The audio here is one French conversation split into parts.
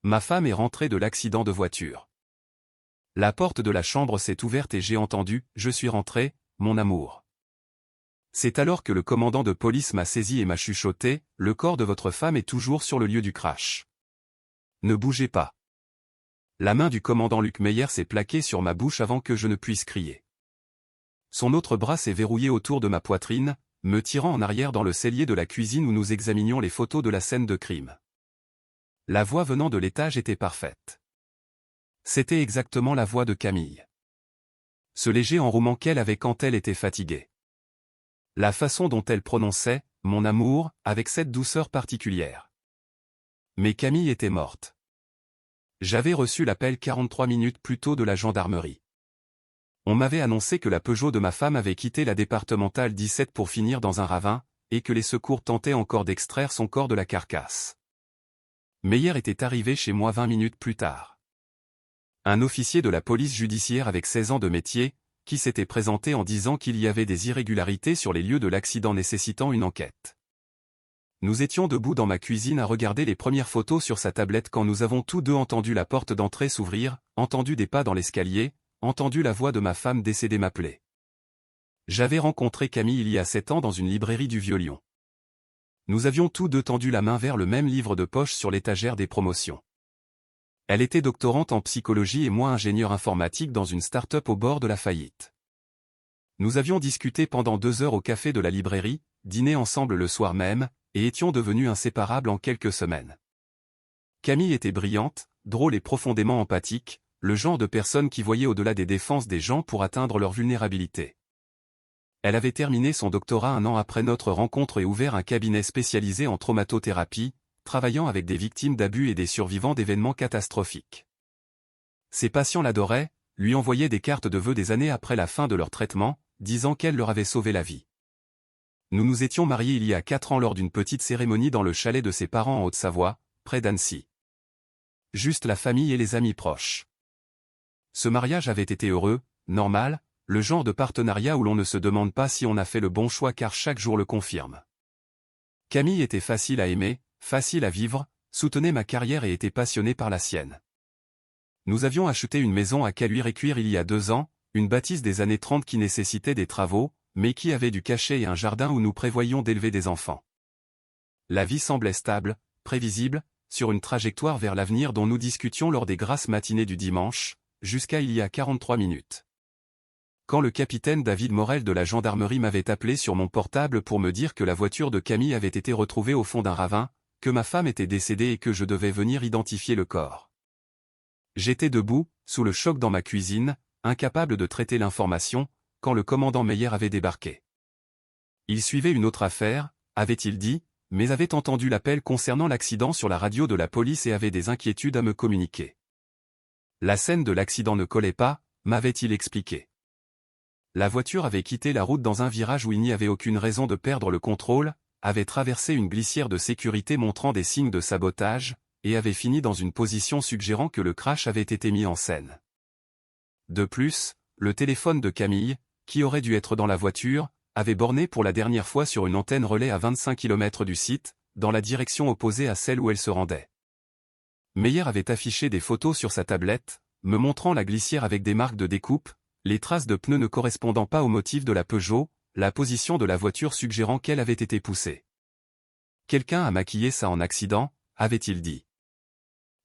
Ma femme est rentrée de l'accident de voiture. La porte de la chambre s'est ouverte et j'ai entendu « Je suis rentré, mon amour ». C'est alors que le commandant de police m'a saisi et m'a chuchoté « Le corps de votre femme est toujours sur le lieu du crash. Ne bougez pas ». La main du commandant Luc Meyer s'est plaquée sur ma bouche avant que je ne puisse crier. Son autre bras s'est verrouillé autour de ma poitrine, me tirant en arrière dans le cellier de la cuisine où nous examinions les photos de la scène de crime. La voix venant de l'étage était parfaite. C'était exactement la voix de Camille. Ce léger enrouement qu'elle avait quand elle était fatiguée. La façon dont elle prononçait « mon amour » avec cette douceur particulière. Mais Camille était morte. J'avais reçu l'appel 43 minutes plus tôt de la gendarmerie. On m'avait annoncé que la Peugeot de ma femme avait quitté la départementale 17 pour finir dans un ravin, et que les secours tentaient encore d'extraire son corps de la carcasse. Meyer était arrivé chez moi 20 minutes plus tard. Un officier de la police judiciaire avec 16 ans de métier, qui s'était présenté en disant qu'il y avait des irrégularités sur les lieux de l'accident nécessitant une enquête. Nous étions debout dans ma cuisine à regarder les premières photos sur sa tablette quand nous avons tous deux entendu la porte d'entrée s'ouvrir, entendu des pas dans l'escalier, entendu la voix de ma femme décédée m'appeler. J'avais rencontré Camille il y a 7 ans dans une librairie du Vieux-Lyon. Nous avions tous deux tendu la main vers le même livre de poche sur l'étagère des promotions. Elle était doctorante en psychologie et moi ingénieur informatique dans une start-up au bord de la faillite. Nous avions discuté pendant 2 heures au café de la librairie, dîné ensemble le soir même, et étions devenus inséparables en quelques semaines. Camille était brillante, drôle et profondément empathique, le genre de personne qui voyait au-delà des défenses des gens pour atteindre leur vulnérabilité. Elle avait terminé son doctorat 1 an après notre rencontre et ouvert un cabinet spécialisé en traumatothérapie, travaillant avec des victimes d'abus et des survivants d'événements catastrophiques. Ses patients l'adoraient, lui envoyaient des cartes de vœux des années après la fin de leur traitement, disant qu'elle leur avait sauvé la vie. Nous nous étions mariés il y a 4 ans lors d'une petite cérémonie dans le chalet de ses parents en Haute-Savoie, près d'Annecy. Juste la famille et les amis proches. Ce mariage avait été heureux, normal, le genre de partenariat où l'on ne se demande pas si on a fait le bon choix car chaque jour le confirme. Camille était facile à aimer, facile à vivre, soutenait ma carrière et était passionnée par la sienne. Nous avions acheté une maison à Caluire-et-Cuire il y a 2 ans, une bâtisse des années 30 qui nécessitait des travaux, mais qui avait du cachet et un jardin où nous prévoyions d'élever des enfants. La vie semblait stable, prévisible, sur une trajectoire vers l'avenir dont nous discutions lors des grasses matinées du dimanche, jusqu'à il y a 43 minutes. Quand le capitaine David Morel de la gendarmerie m'avait appelé sur mon portable pour me dire que la voiture de Camille avait été retrouvée au fond d'un ravin, que ma femme était décédée et que je devais venir identifier le corps. J'étais debout, sous le choc dans ma cuisine, incapable de traiter l'information, quand le commandant Meyer avait débarqué. Il suivait une autre affaire, avait-il dit, mais avait entendu l'appel concernant l'accident sur la radio de la police et avait des inquiétudes à me communiquer. La scène de l'accident ne collait pas, m'avait-il expliqué. La voiture avait quitté la route dans un virage où il n'y avait aucune raison de perdre le contrôle, avait traversé une glissière de sécurité montrant des signes de sabotage, et avait fini dans une position suggérant que le crash avait été mis en scène. De plus, le téléphone de Camille, qui aurait dû être dans la voiture, avait borné pour la dernière fois sur une antenne relais à 25 km du site, dans la direction opposée à celle où elle se rendait. Meyer avait affiché des photos sur sa tablette, me montrant la glissière avec des marques de découpe, les traces de pneus ne correspondant pas au motif de la Peugeot, la position de la voiture suggérant qu'elle avait été poussée. Quelqu'un a maquillé ça en accident, avait-il dit.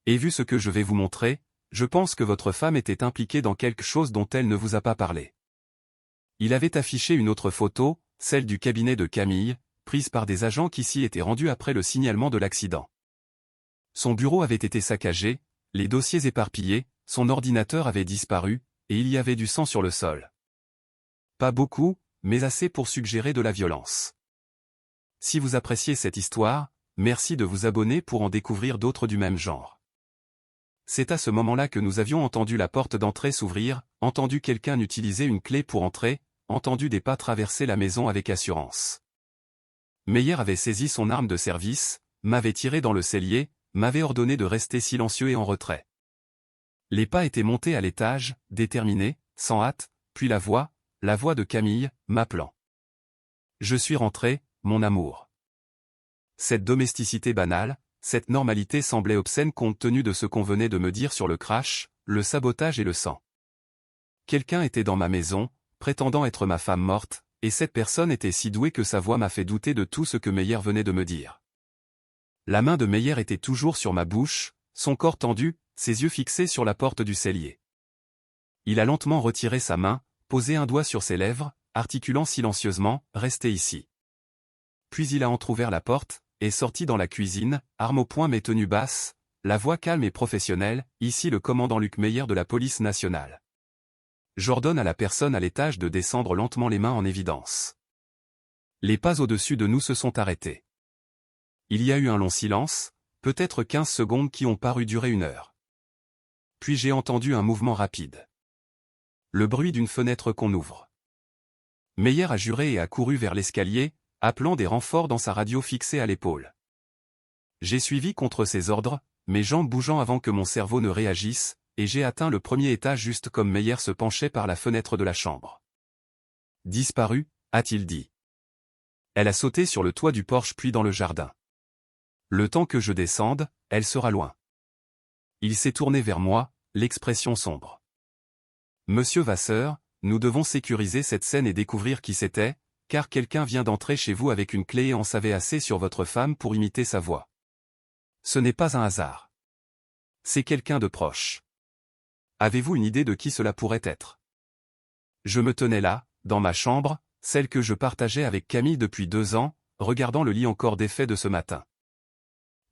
Et vu ce que je vais vous montrer, je pense que votre femme était impliquée dans quelque chose dont elle ne vous a pas parlé. Il avait affiché une autre photo, celle du cabinet de Camille, prise par des agents qui s'y étaient rendus après le signalement de l'accident. Son bureau avait été saccagé, les dossiers éparpillés, son ordinateur avait disparu, et il y avait du sang sur le sol. Pas beaucoup, mais assez pour suggérer de la violence. Si vous appréciez cette histoire, merci de vous abonner pour en découvrir d'autres du même genre. C'est à ce moment-là que nous avions entendu la porte d'entrée s'ouvrir, entendu quelqu'un utiliser une clé pour entrer, entendu des pas traverser la maison avec assurance. Meyer avait saisi son arme de service, m'avait tiré dans le cellier, m'avait ordonné de rester silencieux et en retrait. Les pas étaient montés à l'étage, déterminés, sans hâte, puis la voix de Camille, m'appelant. Je suis rentré, mon amour. Cette domesticité banale, cette normalité semblait obscène compte tenu de ce qu'on venait de me dire sur le crash, le sabotage et le sang. Quelqu'un était dans ma maison, prétendant être ma femme morte, et cette personne était si douée que sa voix m'a fait douter de tout ce que Meyer venait de me dire. La main de Meyer était toujours sur ma bouche, son corps tendu, ses yeux fixés sur la porte du cellier. Il a lentement retiré sa main, posé un doigt sur ses lèvres, articulant silencieusement « Restez ici ». Puis il a entrouvert la porte, et sorti dans la cuisine, arme au poing mais tenue basse, la voix calme et professionnelle, ici le commandant Luc Meyer de la police nationale. J'ordonne à la personne à l'étage de descendre lentement les mains en évidence. Les pas au-dessus de nous se sont arrêtés. Il y a eu un long silence, peut-être 15 secondes qui ont paru durer 1 heure. Puis j'ai entendu un mouvement rapide. Le bruit d'une fenêtre qu'on ouvre. Meyer a juré et a couru vers l'escalier, appelant des renforts dans sa radio fixée à l'épaule. J'ai suivi contre ses ordres, mes jambes bougeant avant que mon cerveau ne réagisse, et j'ai atteint le premier étage juste comme Meyer se penchait par la fenêtre de la chambre. « Disparu » a-t-il dit. Elle a sauté sur le toit du porche puis dans le jardin. Le temps que je descende, elle sera loin. Il s'est tourné vers moi, l'expression sombre. Monsieur Vasseur, nous devons sécuriser cette scène et découvrir qui c'était, car quelqu'un vient d'entrer chez vous avec une clé et en savait assez sur votre femme pour imiter sa voix. Ce n'est pas un hasard. C'est quelqu'un de proche. Avez-vous une idée de qui cela pourrait être? Je me tenais là, dans ma chambre, celle que je partageais avec Camille depuis 2 ans, regardant le lit encore défait de ce matin.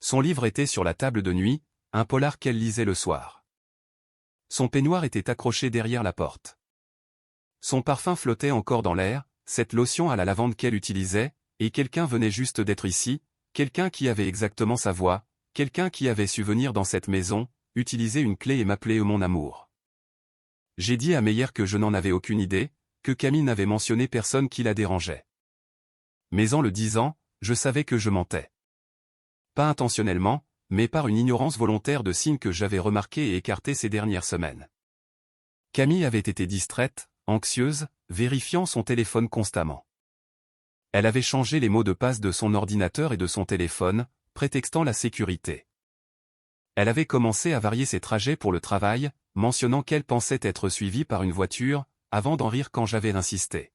Son livre était sur la table de nuit, un polar qu'elle lisait le soir. Son peignoir était accroché derrière la porte. Son parfum flottait encore dans l'air, cette lotion à la lavande qu'elle utilisait, et quelqu'un venait juste d'être ici, quelqu'un qui avait exactement sa voix, quelqu'un qui avait su venir dans cette maison, utiliser une clé et m'appeler mon amour. J'ai dit à Meyer que je n'en avais aucune idée, que Camille n'avait mentionné personne qui la dérangeait. Mais en le disant, je savais que je mentais. Pas intentionnellement, mais par une ignorance volontaire de signes que j'avais remarqués et écartés ces dernières semaines. Camille avait été distraite, anxieuse, vérifiant son téléphone constamment. Elle avait changé les mots de passe de son ordinateur et de son téléphone, prétextant la sécurité. Elle avait commencé à varier ses trajets pour le travail, mentionnant qu'elle pensait être suivie par une voiture, avant d'en rire quand j'avais insisté.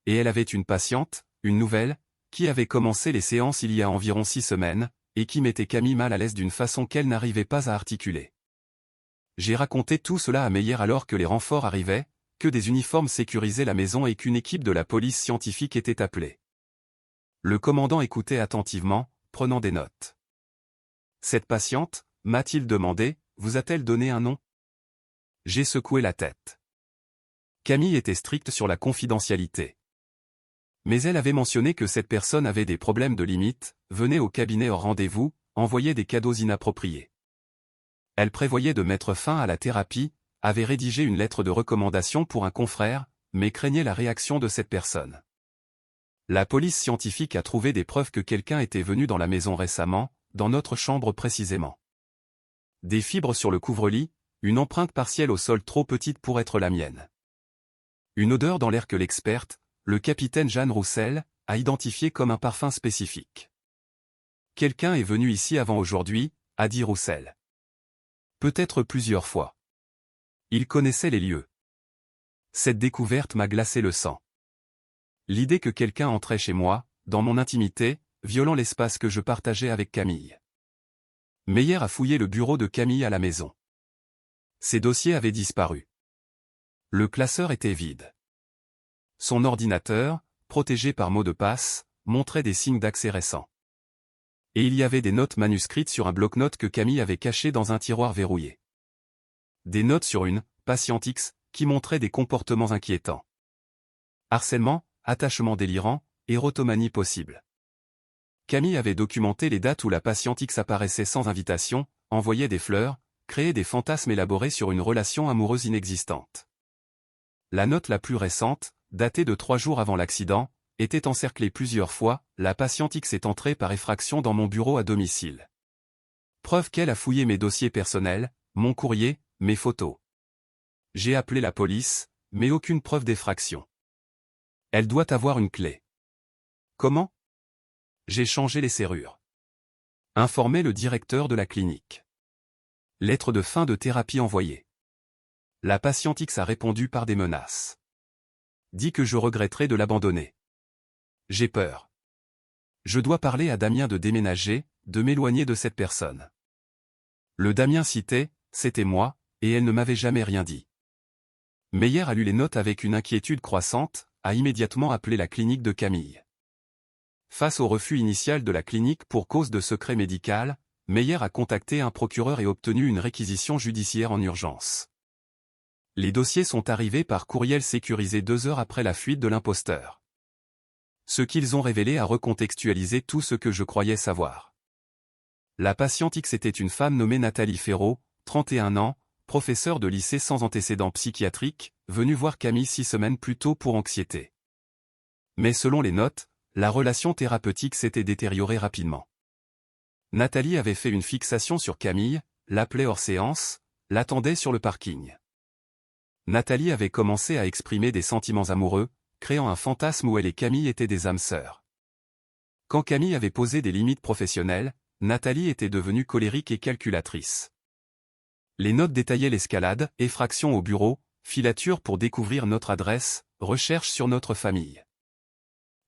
Et elle avait une patiente, une nouvelle, qui avait commencé les séances il y a environ 6 semaines, et qui mettait Camille mal à l'aise d'une façon qu'elle n'arrivait pas à articuler. J'ai raconté tout cela à Meyer alors que les renforts arrivaient, que des uniformes sécurisaient la maison et qu'une équipe de la police scientifique était appelée. Le commandant écoutait attentivement, prenant des notes. Cette patiente, m'a-t-il demandé, vous a-t-elle donné un nom? J'ai secoué la tête. Camille était stricte sur la confidentialité. Mais elle avait mentionné que cette personne avait des problèmes de limite, venait au cabinet hors rendez-vous, envoyait des cadeaux inappropriés. Elle prévoyait de mettre fin à la thérapie, avait rédigé une lettre de recommandation pour un confrère, mais craignait la réaction de cette personne. La police scientifique a trouvé des preuves que quelqu'un était venu dans la maison récemment, dans notre chambre précisément. Des fibres sur le couvre-lit, une empreinte partielle au sol trop petite pour être la mienne. Une odeur dans l'air que l'experte, le capitaine Jeanne Roussel, a identifié comme un parfum spécifique. Quelqu'un est venu ici avant aujourd'hui, a dit Roussel. Peut-être plusieurs fois. Il connaissait les lieux. Cette découverte m'a glacé le sang. L'idée que quelqu'un entrait chez moi, dans mon intimité, violant l'espace que je partageais avec Camille. Meyer a fouillé le bureau de Camille à la maison. Ses dossiers avaient disparu. Le classeur était vide. Son ordinateur, protégé par mot de passe, montrait des signes d'accès récents. Et il y avait des notes manuscrites sur un bloc-notes que Camille avait caché dans un tiroir verrouillé. Des notes sur une patiente X qui montrait des comportements inquiétants. Harcèlement, attachement délirant, érotomanie possible. Camille avait documenté les dates où la patiente X apparaissait sans invitation, envoyait des fleurs, créait des fantasmes élaborés sur une relation amoureuse inexistante. La note la plus récente, datée de 3 jours avant l'accident, était encerclée plusieurs fois, la patiente X est entrée par effraction dans mon bureau à domicile. Preuve qu'elle a fouillé mes dossiers personnels, mon courrier, mes photos. J'ai appelé la police, mais aucune preuve d'effraction. Elle doit avoir une clé. Comment? J'ai changé les serrures. Informer le directeur de la clinique. Lettre de fin de thérapie envoyée. La patiente X a répondu par des menaces. Dit que je regretterai de l'abandonner. J'ai peur. Je dois parler à Damien de déménager, de m'éloigner de cette personne. Le Damien cité, c'était moi, et elle ne m'avait jamais rien dit. Meyer a lu les notes avec une inquiétude croissante, a immédiatement appelé la clinique de Camille. Face au refus initial de la clinique pour cause de secret médical, Meyer a contacté un procureur et obtenu une réquisition judiciaire en urgence. Les dossiers sont arrivés par courriel sécurisé 2 heures après la fuite de l'imposteur. Ce qu'ils ont révélé a recontextualisé tout ce que je croyais savoir. La patiente X était une femme nommée Nathalie Ferraud, 31 ans, professeure de lycée sans antécédents psychiatriques, venue voir Camille 6 semaines plus tôt pour anxiété. Mais selon les notes, la relation thérapeutique s'était détériorée rapidement. Nathalie avait fait une fixation sur Camille, l'appelait hors séance, l'attendait sur le parking. Nathalie avait commencé à exprimer des sentiments amoureux, créant un fantasme où elle et Camille étaient des âmes sœurs. Quand Camille avait posé des limites professionnelles, Nathalie était devenue colérique et calculatrice. Les notes détaillaient l'escalade, effraction au bureau, filature pour découvrir notre adresse, recherche sur notre famille.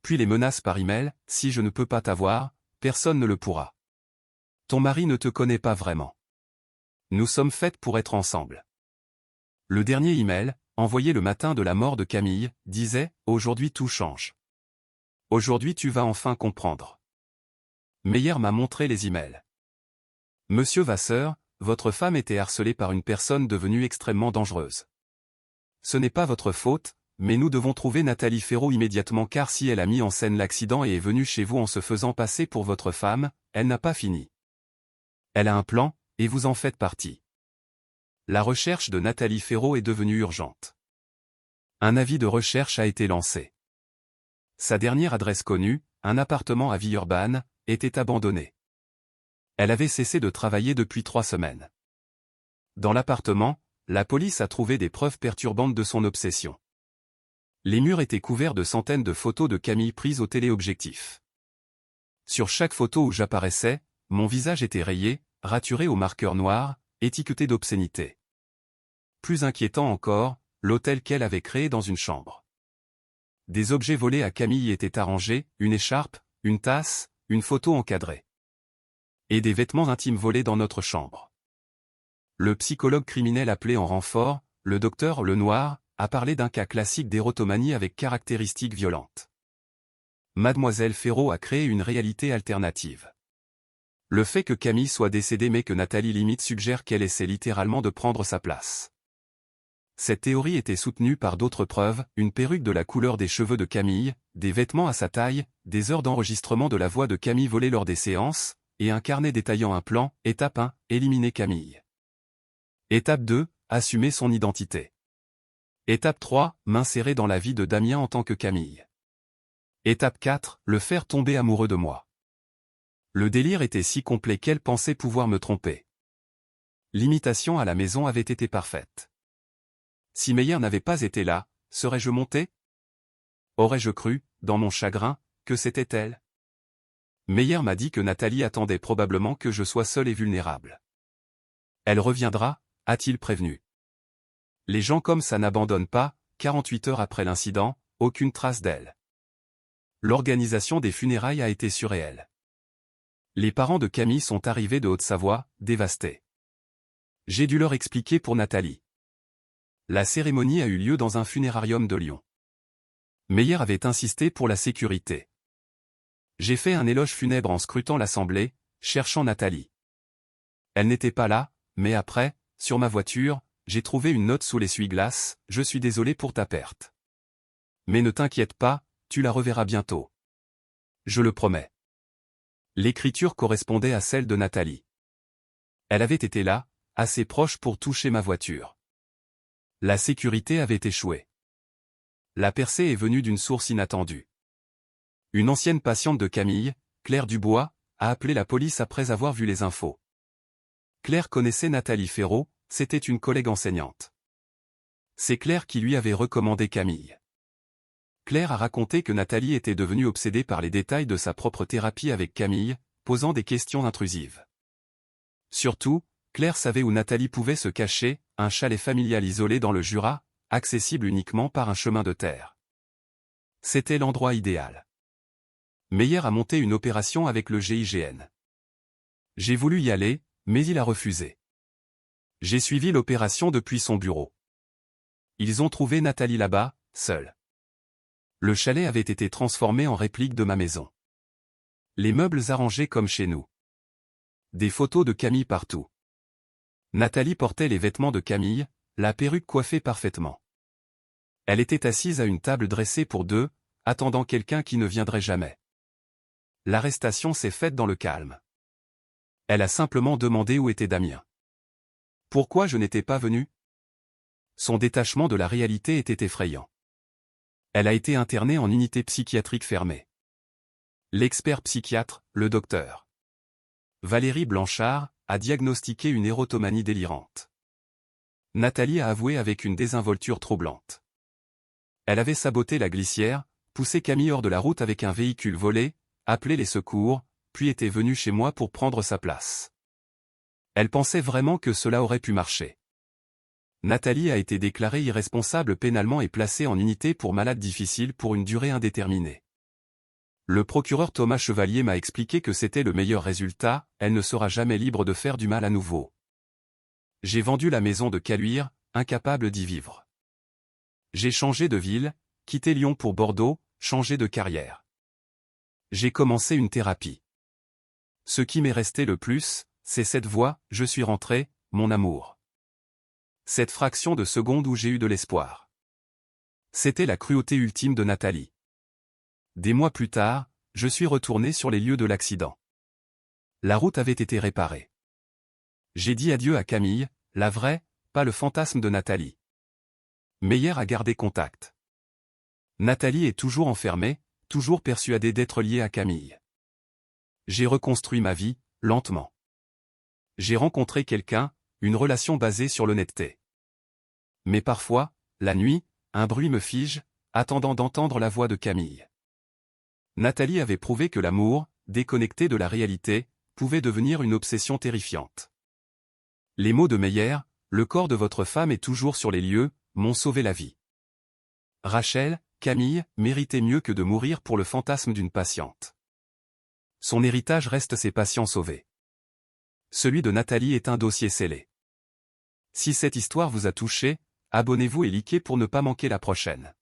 Puis les menaces par email, si je ne peux pas t'avoir, personne ne le pourra. Ton mari ne te connaît pas vraiment. Nous sommes faites pour être ensemble. Le dernier email, envoyé le matin de la mort de Camille, disait « Aujourd'hui tout change. Aujourd'hui tu vas enfin comprendre. » Meyer m'a montré les emails. Monsieur Vasseur, votre femme était harcelée par une personne devenue extrêmement dangereuse. Ce n'est pas votre faute, mais nous devons trouver Nathalie Ferraud immédiatement car si elle a mis en scène l'accident et est venue chez vous en se faisant passer pour votre femme, elle n'a pas fini. Elle a un plan, et vous en faites partie. La recherche de Nathalie Ferraud est devenue urgente. Un avis de recherche a été lancé. Sa dernière adresse connue, un appartement à Villeurbanne, était abandonné. Elle avait cessé de travailler depuis 3 semaines. Dans l'appartement, la police a trouvé des preuves perturbantes de son obsession. Les murs étaient couverts de centaines de photos de Camille prises au téléobjectif. Sur chaque photo où j'apparaissais, mon visage était rayé, raturé au marqueur noir, étiqueté d'obscénité. Plus inquiétant encore, l'hôtel qu'elle avait créé dans une chambre. Des objets volés à Camille étaient arrangés, une écharpe, une tasse, une photo encadrée. Et des vêtements intimes volés dans notre chambre. Le psychologue criminel appelé en renfort, le docteur Lenoir, a parlé d'un cas classique d'érotomanie avec caractéristiques violentes. Mademoiselle Ferraud a créé une réalité alternative. Le fait que Camille soit décédée mais que Nathalie limite suggère qu'elle essaie littéralement de prendre sa place. Cette théorie était soutenue par d'autres preuves, une perruque de la couleur des cheveux de Camille, des vêtements à sa taille, des heures d'enregistrement de la voix de Camille volée lors des séances, et un carnet détaillant un plan. Étape 1, éliminer Camille. Étape 2, assumer son identité. Étape 3, m'insérer dans la vie de Damien en tant que Camille. Étape 4, le faire tomber amoureux de moi. Le délire était si complet qu'elle pensait pouvoir me tromper. L'imitation à la maison avait été parfaite. Si Meyer n'avait pas été là, serais-je monté? Aurais-je cru, dans mon chagrin, que c'était elle? Meyer m'a dit que Nathalie attendait probablement que je sois seul et vulnérable. Elle reviendra, a-t-il prévenu. Les gens comme ça n'abandonnent pas, 48 heures après l'incident, aucune trace d'elle. L'organisation des funérailles a été surréelle. Les parents de Camille sont arrivés de Haute-Savoie, dévastés. J'ai dû leur expliquer pour Nathalie. La cérémonie a eu lieu dans un funérarium de Lyon. Meyer avait insisté pour la sécurité. J'ai fait un éloge funèbre en scrutant l'assemblée, cherchant Nathalie. Elle n'était pas là, mais après, sur ma voiture, j'ai trouvé une note sous l'essuie-glace, « Je suis désolé pour ta perte. Mais ne t'inquiète pas, tu la reverras bientôt. Je le promets. » L'écriture correspondait à celle de Nathalie. Elle avait été là, assez proche pour toucher ma voiture. La sécurité avait échoué. La percée est venue d'une source inattendue. Une ancienne patiente de Camille, Claire Dubois, a appelé la police après avoir vu les infos. Claire connaissait Nathalie Ferraud, c'était une collègue enseignante. C'est Claire qui lui avait recommandé Camille. Claire a raconté que Nathalie était devenue obsédée par les détails de sa propre thérapie avec Camille, posant des questions intrusives. Surtout, Claire savait où Nathalie pouvait se cacher, un chalet familial isolé dans le Jura, accessible uniquement par un chemin de terre. C'était l'endroit idéal. Meyer a monté une opération avec le GIGN. J'ai voulu y aller, mais il a refusé. J'ai suivi l'opération depuis son bureau. Ils ont trouvé Nathalie là-bas, seule. Le chalet avait été transformé en réplique de ma maison. Les meubles arrangés comme chez nous. Des photos de Camille partout. Nathalie portait les vêtements de Camille, la perruque coiffée parfaitement. Elle était assise à une table dressée pour deux, attendant quelqu'un qui ne viendrait jamais. L'arrestation s'est faite dans le calme. Elle a simplement demandé où était Damien. Pourquoi je n'étais pas venu? Son détachement de la réalité était effrayant. Elle a été internée en unité psychiatrique fermée. L'expert psychiatre, le docteur Valérie Blanchard, a diagnostiqué une érotomanie délirante. Nathalie a avoué avec une désinvolture troublante. Elle avait saboté la glissière, poussé Camille hors de la route avec un véhicule volé, appelé les secours, puis était venue chez moi pour prendre sa place. Elle pensait vraiment que cela aurait pu marcher. Nathalie a été déclarée irresponsable pénalement et placée en unité pour malade difficile pour une durée indéterminée. Le procureur Thomas Chevalier m'a expliqué que c'était le meilleur résultat, elle ne sera jamais libre de faire du mal à nouveau. J'ai vendu la maison de Caluire, incapable d'y vivre. J'ai changé de ville, quitté Lyon pour Bordeaux, changé de carrière. J'ai commencé une thérapie. Ce qui m'est resté le plus, c'est cette voix, je suis rentré, mon amour. Cette fraction de seconde où j'ai eu de l'espoir. C'était la cruauté ultime de Nathalie. Des mois plus tard, je suis retourné sur les lieux de l'accident. La route avait été réparée. J'ai dit adieu à Camille, la vraie, pas le fantasme de Nathalie. Meyer a gardé contact. Nathalie est toujours enfermée, toujours persuadée d'être liée à Camille. J'ai reconstruit ma vie, lentement. J'ai rencontré quelqu'un, une relation basée sur l'honnêteté. Mais parfois, la nuit, un bruit me fige, attendant d'entendre la voix de Camille. Nathalie avait prouvé que l'amour, déconnecté de la réalité, pouvait devenir une obsession terrifiante. Les mots de Meyer, le corps de votre femme est toujours sur les lieux, m'ont sauvé la vie. Rachel, Camille, méritait mieux que de mourir pour le fantasme d'une patiente. Son héritage reste ses patients sauvés. Celui de Nathalie est un dossier scellé. Si cette histoire vous a touché, abonnez-vous et likez pour ne pas manquer la prochaine.